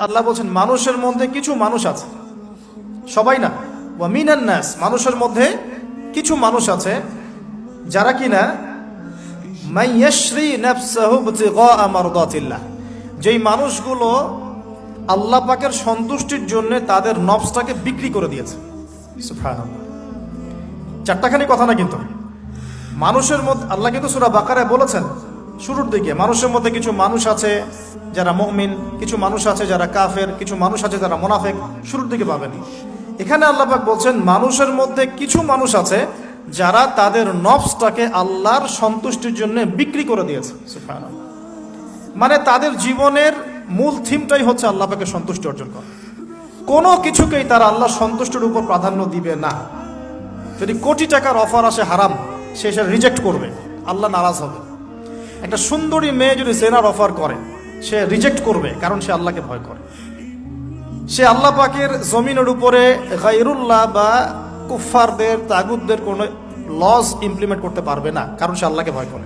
আল্লাহ বলছেন মানুষের মধ্যে কিছু মানুষ আছে, সবাই না, ওয়া মিনান নাস, মানুষের মধ্যে কিছু মানুষ আছে যারা কিনা মাই ইয়াশরি নাফসাহু বিতিগা মারদাতিল্লাহ, যেই মানুষগুলো আল্লাহ পাকের সন্তুষ্টির জন্য তাদের নফসটাকে বিক্রি করে দিয়েছে। সুবহানাল্লাহ, চারটাখানি কথা না, কিন্তু মানুষের মধ্যে আল্লাহ কিন্তু সূরা বাকারায় বলেছেন শুরুর দিকে, মানুষের মধ্যে কিছু মানুষ আছে যারা মুমিন, কিছু মানুষ আছে যারা কাফের, কিছু মানুষ আছে যারা মুনাফিক, শুরুর দিকে পাবেন। এখানে আল্লাহ পাক বলছেন মানুষের মধ্যে কিছু মানুষ আছে যারা তাদের নফসটাকে আল্লাহর সন্তুষ্টির জন্য বিক্রি করে দিয়েছে। সুবহানাল্লাহ, মানে তাদের জীবনের মূল থিমটাই হচ্ছে আল্লাহ পাকের সন্তুষ্টি অর্জন করা। কোনো কিছুকেই তারা আল্লাহর সন্তুষ্টির উপর প্রাধান্য দিবে না। যদি কোটি টাকার অফার আসে হারাম, সে সেটা রিজেক্ট করবে, আল্লাহ নারাজ হবে। একটা সুন্দরী মেয়ে যদি জেনার অফার করে, সে রিজেক্ট করবে, কারণ সে আল্লাহকে ভয় করে। সে আল্লাহ পাকের জমিনের উপরে গায়রুল্লাহ বা কুফফারদের, তাগুতদের কোনো লস ইমপ্লিমেন্ট করতে পারবে না, কারণ সে আল্লাহকে ভয় করে।